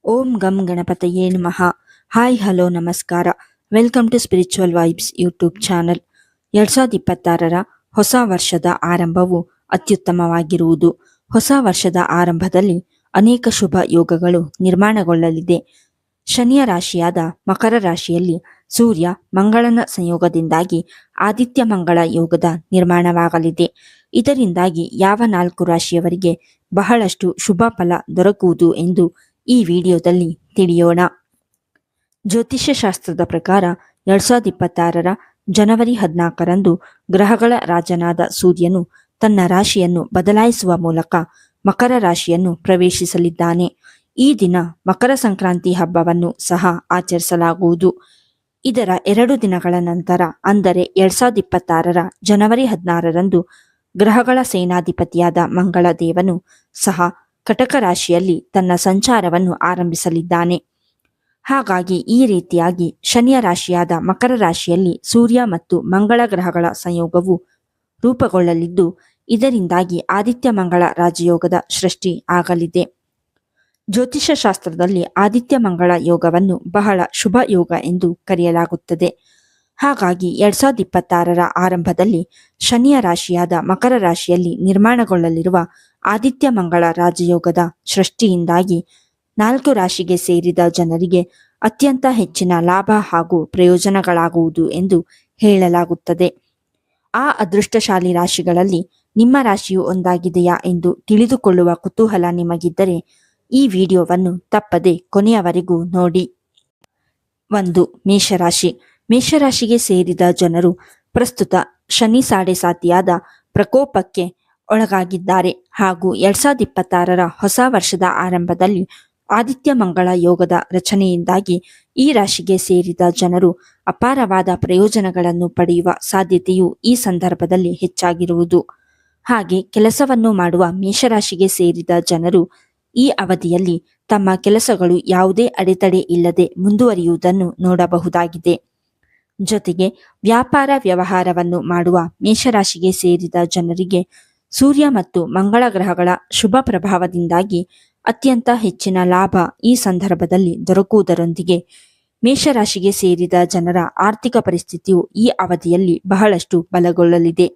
ಓಂ ಗಂ ಗಣಪತಯೇ ನಮಃ. ಹಾಯ್ ಹಲೋ ನಮಸ್ಕಾರ. Welcome to spiritual vibes YouTube channel. 2026ರ ಹೊಸ ವರ್ಷದ ಆರಂಭವು ಅತ್ಯುತ್ತಮವಾಗಿರುವುದು. ಹೊಸ ವರ್ಷದ ಆರಂಭದಲ್ಲಿ ಅನೇಕ ಶುಭ ಯೋಗಗಳು ನಿರ್ಮಾಣಗೊಳ್ಳಲಿದೆ. ಶನಿಯ ರಾಶಿಯಾದ ಮಕರ ರಾಶಿಯಲ್ಲಿ ಸೂರ್ಯ ಮಂಗಳನ ಸಂಯೋಗದಿಂದಾಗಿ ಆದಿತ್ಯ ಮಂಗಳ ಯೋಗದ ನಿರ್ಮಾಣವಾಗಲಿದೆ. ಇದರಿಂದಾಗಿ ಯಾವ 4 ರಾಶಿಯವರಿಗೆ ಬಹಳಷ್ಟು ಶುಭ ಫಲ ದೊರಕುವುದು ಎಂದು ಈ ವಿಡಿಯೋದಲ್ಲಿ ತಿಳಿಯೋಣ. ಜ್ಯೋತಿಷ್ಯ ಶಾಸ್ತ್ರದ ಪ್ರಕಾರ 2026ರ ಜನವರಿ 14ರಂದು ಗ್ರಹಗಳ ರಾಜನಾದ ಸೂರ್ಯನು ತನ್ನ ರಾಶಿಯನ್ನು ಬದಲಾಯಿಸುವ ಮೂಲಕ ಮಕರ ರಾಶಿಯನ್ನು ಪ್ರವೇಶಿಸಲಿದ್ದಾನೆ. ಈ ದಿನ ಮಕರ ಸಂಕ್ರಾಂತಿ ಹಬ್ಬವನ್ನು ಸಹ ಆಚರಿಸಲಾಗುವುದು. ಇದರ 2 ದಿನಗಳ ನಂತರ ಅಂದರೆ 2026ರ ಜನವರಿ 16ರಂದು ಗ್ರಹಗಳ ಸೇನಾಧಿಪತಿಯಾದ ಮಂಗಳ ದೇವನು ಸಹ ಕಟಕ ರಾಶಿಯಲ್ಲಿ ತನ್ನ ಸಂಚಾರವನ್ನು ಆರಂಭಿಸಲಿದ್ದಾನೆ. ಹಾಗಾಗಿ ಈ ರೀತಿಯಾಗಿ ಶನಿಯ ರಾಶಿಯಾದ ಮಕರ ರಾಶಿಯಲ್ಲಿ ಸೂರ್ಯ ಮತ್ತು ಮಂಗಳ ಗ್ರಹಗಳ ಸಂಯೋಗವು ರೂಪುಗೊಳ್ಳಲಿದ್ದು, ಇದರಿಂದಾಗಿ ಆದಿತ್ಯ ಮಂಗಳ ರಾಜಯೋಗದ ಸೃಷ್ಟಿ ಆಗಲಿದೆ. ಜ್ಯೋತಿಷ್ಯ ಶಾಸ್ತ್ರದಲ್ಲಿ ಆದಿತ್ಯ ಮಂಗಳ ಯೋಗವನ್ನು ಬಹಳ ಶುಭ ಯೋಗ ಎಂದು ಕರೆಯಲಾಗುತ್ತದೆ. ಹಾಗಾಗಿ 2026ರ ಆರಂಭದಲ್ಲಿ ಶನಿಯ ರಾಶಿಯಾದ ಮಕರ ರಾಶಿಯಲ್ಲಿ ನಿರ್ಮಾಣಗೊಳ್ಳಲಿರುವ ಆದಿತ್ಯ ಮಂಗಳ ರಾಜಯೋಗದ ಸೃಷ್ಟಿಯಿಂದಾಗಿ 4 ರಾಶಿಗೆ ಸೇರಿದ ಜನರಿಗೆ ಅತ್ಯಂತ ಹೆಚ್ಚಿನ ಲಾಭ ಹಾಗೂ ಪ್ರಯೋಜನಗಳಾಗುವುದು ಎಂದು ಹೇಳಲಾಗುತ್ತದೆ. ಆ ಅದೃಷ್ಟಶಾಲಿ ರಾಶಿಗಳಲ್ಲಿ ನಿಮ್ಮ ರಾಶಿಯು ಒಂದಾಗಿದೆಯಾ ಎಂದು ತಿಳಿದುಕೊಳ್ಳುವ ಕುತೂಹಲ ನಿಮಗಿದ್ದರೆ ಈ ವಿಡಿಯೋವನ್ನು ತಪ್ಪದೆ ಕೊನೆಯವರೆಗೂ ನೋಡಿ. 1. ಮೇಷರಾಶಿ. ಮೇಷರಾಶಿಗೆ ಸೇರಿದ ಜನರು ಪ್ರಸ್ತುತ ಶನಿ ಸಾಡೆಸಾತಿಯಾದ ಪ್ರಕೋಪಕ್ಕೆ ಒಳಗಾಗಿದ್ದಾರೆ ಹಾಗೂ 2026ರ ಹೊಸ ವರ್ಷದ ಆರಂಭದಲ್ಲಿ ಆದಿತ್ಯ ಮಂಗಳ ಯೋಗದ ರಚನೆಯಿಂದಾಗಿ ಈ ರಾಶಿಗೆ ಸೇರಿದ ಜನರು ಅಪಾರವಾದ ಪ್ರಯೋಜನಗಳನ್ನು ಪಡೆಯುವ ಸಾಧ್ಯತೆಯು ಈ ಸಂದರ್ಭದಲ್ಲಿ ಹೆಚ್ಚಾಗಿರುವುದು. ಹಾಗೆ ಕೆಲಸವನ್ನು ಮಾಡುವ ಮೇಷರಾಶಿಗೆ ಸೇರಿದ ಜನರು ಈ ಅವಧಿಯಲ್ಲಿ ತಮ್ಮ ಕೆಲಸಗಳು ಯಾವುದೇ ಅಡೆತಡೆ ಇಲ್ಲದೆ ಮುಂದುವರಿಯುವುದನ್ನು ನೋಡಬಹುದಾಗಿದೆ. ಜೊತೆಗೆ ವ್ಯಾಪಾರ ವ್ಯವಹಾರವನ್ನು ಮಾಡುವ ಮೇಷರಾಶಿಗೆ ಸೇರಿದ ಜನರಿಗೆ ಸೂರ್ಯ ಮತ್ತು ಮಂಗಳ ಗ್ರಹಗಳ ಶುಭ ಪ್ರಭಾವದಿಂದಾಗಿ ಅತ್ಯಂತ ಹೆಚ್ಚಿನ ಲಾಭ ಈ ಸಂದರ್ಭದಲ್ಲಿ ದೊರಕುವುದರೊಂದಿಗೆ ಮೇಷರಾಶಿಗೆ ಸೇರಿದ ಜನರ ಆರ್ಥಿಕ ಪರಿಸ್ಥಿತಿಯು ಈ ಅವಧಿಯಲ್ಲಿ ಬಹಳಷ್ಟು ಬಲಗೊಳ್ಳಲಿದೆ.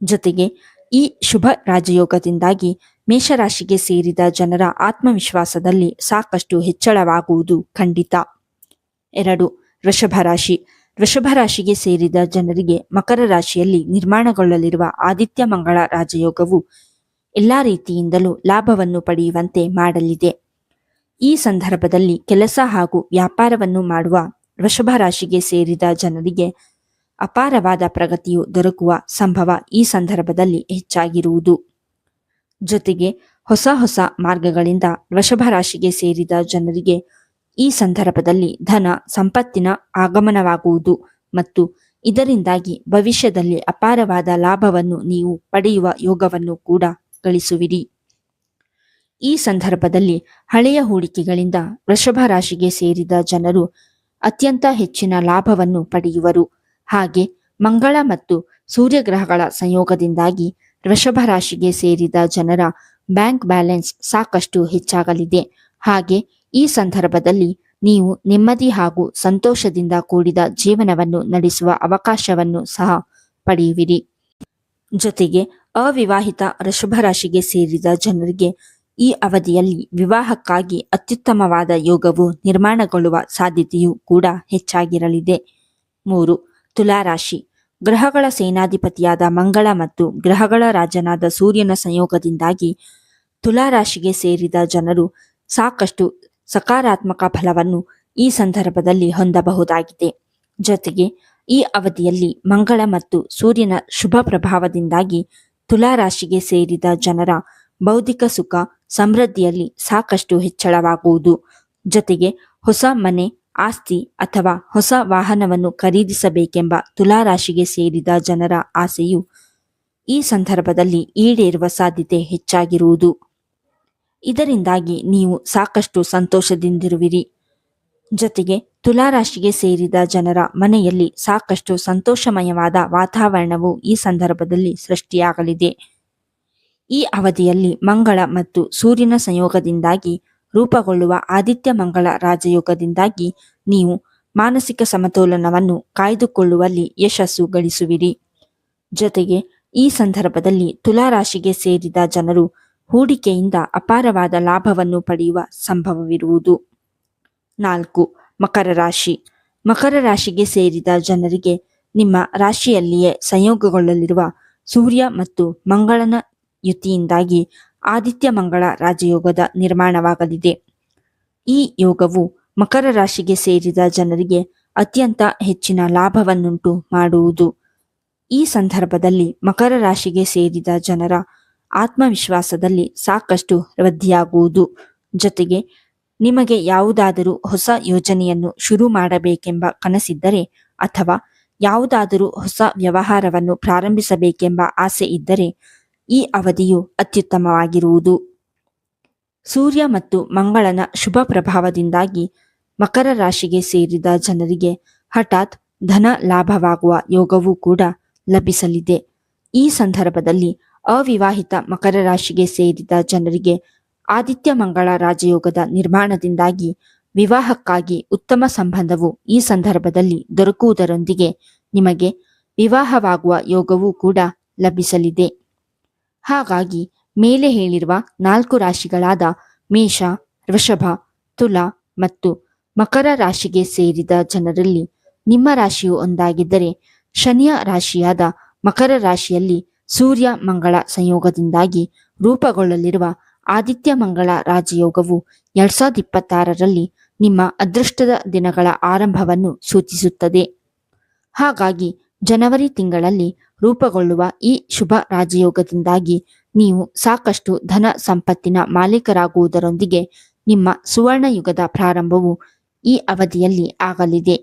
ಜೊತೆಗೆ ಈ ಶುಭ ರಾಜಯೋಗದಿಂದಾಗಿ ಮೇಷರಾಶಿಗೆ ಸೇರಿದ ಜನರ ಆತ್ಮವಿಶ್ವಾಸದಲ್ಲಿ ಸಾಕಷ್ಟು ಹೆಚ್ಚಳವಾಗುವುದು ಖಂಡಿತ. 2. ವೃಷಭ ರಾಶಿ. ವೃಷಭ ರಾಶಿಗೆ ಸೇರಿದ ಜನರಿಗೆ ಮಕರ ರಾಶಿಯಲ್ಲಿ ನಿರ್ಮಾಣಗೊಳ್ಳಲಿರುವ ಆದಿತ್ಯ ಮಂಗಳ ರಾಜಯೋಗವು ಎಲ್ಲಾ ರೀತಿಯಿಂದಲೂ ಲಾಭವನ್ನು ಪಡೆಯುವಂತೆ ಮಾಡಲಿದೆ. ಈ ಸಂದರ್ಭದಲ್ಲಿ ಕೆಲಸ ಹಾಗೂ ವ್ಯಾಪಾರವನ್ನು ಮಾಡುವ ವೃಷಭ ರಾಶಿಗೆ ಸೇರಿದ ಜನರಿಗೆ ಅಪಾರವಾದ ಪ್ರಗತಿಯು ದೊರಕುವ ಸಂಭವ ಈ ಸಂದರ್ಭದಲ್ಲಿ ಹೆಚ್ಚಾಗಿರುವುದು. ಜೊತೆಗೆ ಹೊಸ ಮಾರ್ಗಗಳಿಂದ ವೃಷಭ ರಾಶಿಗೆ ಸೇರಿದ ಜನರಿಗೆ ಈ ಸಂದರ್ಭದಲ್ಲಿ ಧನ ಸಂಪತ್ತಿನ ಆಗಮನವಾಗುವುದು ಮತ್ತು ಇದರಿಂದಾಗಿ ಭವಿಷ್ಯದಲ್ಲಿ ಅಪಾರವಾದ ಲಾಭವನ್ನು ನೀವು ಪಡೆಯುವ ಯೋಗವನ್ನು ಕೂಡ ಗಳಿಸುವಿರಿ. ಈ ಸಂದರ್ಭದಲ್ಲಿ ಹಳೆಯ ಹೂಡಿಕೆಗಳಿಂದ ವೃಷಭ ರಾಶಿಗೆ ಸೇರಿದ ಜನರು ಅತ್ಯಂತ ಹೆಚ್ಚಿನ ಲಾಭವನ್ನು ಪಡೆಯುವರು. ಹಾಗೆ ಮಂಗಳ ಮತ್ತು ಸೂರ್ಯಗ್ರಹಗಳ ಸಂಯೋಗದಿಂದಾಗಿ ವೃಷಭ ರಾಶಿಗೆ ಸೇರಿದ ಜನರ ಬ್ಯಾಂಕ್ ಬ್ಯಾಲೆನ್ಸ್ ಸಾಕಷ್ಟು ಹೆಚ್ಚಾಗಲಿದೆ. ಹಾಗೆ ಈ ಸಂದರ್ಭದಲ್ಲಿ ನೀವು ನೆಮ್ಮದಿ ಹಾಗೂ ಸಂತೋಷದಿಂದ ಕೂಡಿದ ಜೀವನವನ್ನು ನಡೆಸುವ ಅವಕಾಶವನ್ನು ಸಹ ಪಡೆಯುವಿರಿ. ಜೊತೆಗೆ ಅವಿವಾಹಿತ ವೃಷಭ ರಾಶಿಗೆ ಸೇರಿದ ಜನರಿಗೆ ಈ ಅವಧಿಯಲ್ಲಿ ವಿವಾಹಕ್ಕಾಗಿ ಅತ್ಯುತ್ತಮವಾದ ಯೋಗವು ನಿರ್ಮಾಣಗೊಳ್ಳುವ ಸಾಧ್ಯತೆಯೂ ಕೂಡ ಹೆಚ್ಚಾಗಿರಲಿದೆ. 3. ತುಲಾರಾಶಿ. ಗ್ರಹಗಳ ಸೇನಾಧಿಪತಿಯಾದ ಮಂಗಳ ಮತ್ತು ಗ್ರಹಗಳ ರಾಜನಾದ ಸೂರ್ಯನ ಸಂಯೋಗದಿಂದಾಗಿ ತುಲಾರಾಶಿಗೆ ಸೇರಿದ ಜನರು ಸಾಕಷ್ಟು ಸಕಾರಾತ್ಮಕ ಫಲವನ್ನು ಈ ಸಂದರ್ಭದಲ್ಲಿ ಹೊಂದಬಹುದಾಗಿದೆ. ಜೊತೆಗೆ ಈ ಅವಧಿಯಲ್ಲಿ ಮಂಗಳ ಮತ್ತು ಸೂರ್ಯನ ಶುಭ ಪ್ರಭಾವದಿಂದಾಗಿ ತುಲಾರಾಶಿಗೆ ಸೇರಿದ ಜನರ ಬೌದ್ಧಿಕ ಸುಖ ಸಮೃದ್ಧಿಯಲ್ಲಿ ಸಾಕಷ್ಟು ಹೆಚ್ಚಳವಾಗುವುದು. ಜೊತೆಗೆ ಹೊಸ ಮನೆ, ಆಸ್ತಿ ಅಥವಾ ಹೊಸ ವಾಹನವನ್ನು ಖರೀದಿಸಬೇಕೆಂಬ ತುಲಾರಾಶಿಗೆ ಸೇರಿದ ಜನರ ಆಸೆಯು ಈ ಸಂದರ್ಭದಲ್ಲಿ ಈಡೇರುವ ಸಾಧ್ಯತೆ ಹೆಚ್ಚಾಗಿರುವುದು. ಇದರಿಂದಾಗಿ ನೀವು ಸಾಕಷ್ಟು ಸಂತೋಷದಿಂದಿರುವಿರಿ. ಜೊತೆಗೆ ತುಲಾರಾಶಿಗೆ ಸೇರಿದ ಜನರ ಮನೆಯಲ್ಲಿ ಸಾಕಷ್ಟು ಸಂತೋಷಮಯವಾದ ವಾತಾವರಣವು ಈ ಸಂದರ್ಭದಲ್ಲಿ ಸೃಷ್ಟಿಯಾಗಲಿದೆ. ಈ ಅವಧಿಯಲ್ಲಿ ಮಂಗಳ ಮತ್ತು ಸೂರ್ಯನ ಸಂಯೋಗದಿಂದಾಗಿ ರೂಪುಗೊಳ್ಳುವ ಆದಿತ್ಯ ಮಂಗಳ ರಾಜಯೋಗದಿಂದಾಗಿ ನೀವು ಮಾನಸಿಕ ಸಮತೋಲನವನ್ನು ಕಾಯ್ದುಕೊಳ್ಳುವಲ್ಲಿ ಯಶಸ್ಸು ಗಳಿಸುವಿರಿ. ಜೊತೆಗೆ ಈ ಸಂದರ್ಭದಲ್ಲಿ ತುಲಾ ರಾಶಿಗೆ ಸೇರಿದ ಜನರು ಹೂಡಿಕೆಯಿಂದ ಅಪಾರವಾದ ಲಾಭವನ್ನು ಪಡೆಯುವ ಸಂಭವವಿರುವುದು. 4. ಮಕರ ರಾಶಿ. ಮಕರ ರಾಶಿಗೆ ಸೇರಿದ ಜನರಿಗೆ ನಿಮ್ಮ ರಾಶಿಯಲ್ಲಿಯೇ ಸಂಯೋಗಗೊಳ್ಳಲಿರುವ ಸೂರ್ಯ ಮತ್ತು ಮಂಗಳನ ಯುತಿಯಿಂದಾಗಿ ಆದಿತ್ಯ ಮಂಗಳ ರಾಜಯೋಗದ ನಿರ್ಮಾಣವಾಗಲಿದೆ. ಈ ಯೋಗವು ಮಕರ ರಾಶಿಗೆ ಸೇರಿದ ಜನರಿಗೆ ಅತ್ಯಂತ ಹೆಚ್ಚಿನ ಲಾಭವನ್ನುಂಟು ಮಾಡುವುದು. ಈ ಸಂದರ್ಭದಲ್ಲಿ ಮಕರ ರಾಶಿಗೆ ಸೇರಿದ ಜನರ ಆತ್ಮವಿಶ್ವಾಸದಲ್ಲಿ ಸಾಕಷ್ಟು ವೃದ್ಧಿಯಾಗುವುದು. ಜೊತೆಗೆ ನಿಮಗೆ ಯಾವುದಾದರೂ ಹೊಸ ಯೋಜನೆಯನ್ನು ಶುರು ಮಾಡಬೇಕೆಂಬ ಕನಸಿದ್ದರೆ ಅಥವಾ ಯಾವುದಾದರೂ ಹೊಸ ವ್ಯವಹಾರವನ್ನು ಪ್ರಾರಂಭಿಸಬೇಕೆಂಬ ಆಸೆ ಇದ್ದರೆ ಈ ಅವಧಿಯು ಅತ್ಯುತ್ತಮವಾಗಿರುವುದು. ಸೂರ್ಯ ಮತ್ತು ಮಂಗಳನ ಶುಭ ಪ್ರಭಾವದಿಂದಾಗಿ ಮಕರ ರಾಶಿಗೆ ಸೇರಿದ ಜನರಿಗೆ ಹಠಾತ್ ಧನ ಲಾಭವಾಗುವ ಯೋಗವೂ ಕೂಡ ಲಭಿಸಲಿದೆ. ಈ ಸಂದರ್ಭದಲ್ಲಿ ಅವಿವಾಹಿತ ಮಕರ ರಾಶಿಗೆ ಸೇರಿದ ಜನರಿಗೆ ಆದಿತ್ಯ ಮಂಗಳ ರಾಜಯೋಗದ ನಿರ್ಮಾಣದಿಂದಾಗಿ ವಿವಾಹಕ್ಕಾಗಿ ಉತ್ತಮ ಸಂಬಂಧವು ಈ ಸಂದರ್ಭದಲ್ಲಿ ದೊರಕುವುದರೊಂದಿಗೆ ನಿಮಗೆ ವಿವಾಹವಾಗುವ ಯೋಗವೂ ಕೂಡ ಲಭಿಸಲಿದೆ. ಹಾಗಾಗಿ ಮೇಲೆ ಹೇಳಿರುವ 4 ರಾಶಿಗಳಾದ ಮೇಷ, ವೃಷಭ, ತುಲಾ ಮತ್ತು ಮಕರ ರಾಶಿಗೆ ಸೇರಿದ ಜನರಲ್ಲಿ ನಿಮ್ಮ ರಾಶಿಯು ಒಂದಾಗಿದ್ದರೆ ಶನಿಯ ರಾಶಿಯಾದ ಮಕರ ರಾಶಿಯಲ್ಲಿ ಸೂರ್ಯ ಮಂಗಳ ಸಂಯೋಗದಿಂದಾಗಿ ರೂಪುಗೊಳ್ಳಲಿರುವ ಆದಿತ್ಯ ಮಂಗಳ ರಾಜಯೋಗವು 2026ರಲ್ಲಿ ನಿಮ್ಮ ಅದೃಷ್ಟದ ದಿನಗಳ ಆರಂಭವನ್ನು ಸೂಚಿಸುತ್ತದೆ. ಹಾಗಾಗಿ ಜನವರಿ ತಿಂಗಳಲ್ಲಿ ರೂಪುಗೊಳ್ಳುವ ಈ ಶುಭ ರಾಜಯೋಗದಿಂದಾಗಿ ನೀವು ಸಾಕಷ್ಟು ಧನ ಸಂಪತ್ತಿನ ಮಾಲೀಕರಾಗುವುದರೊಂದಿಗೆ ನಿಮ್ಮ ಸುವರ್ಣ ಯುಗದ ಪ್ರಾರಂಭವು ಈ ಅವಧಿಯಲ್ಲಿ ಆಗಲಿದೆ.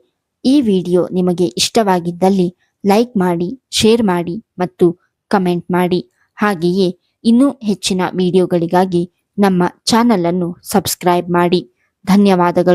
ಈ ವಿಡಿಯೋ ನಿಮಗೆ ಇಷ್ಟವಾಗಿದ್ದಲ್ಲಿ ಲೈಕ್ ಮಾಡಿ, ಶೇರ್ ಮಾಡಿ ಮತ್ತು ಕಮೆಂಟ್ ಮಾಡಿ. ಹಾಗೆಯೇ ಇನ್ನೂ ಹೆಚ್ಚಿನ ವಿಡಿಯೋಗಳಿಗಾಗಿ ನಮ್ಮ ಚಾನಲ್ ಅನ್ನು ಸಬ್ಸ್ಕ್ರೈಬ್ ಮಾಡಿ. ಧನ್ಯವಾದಗಳು.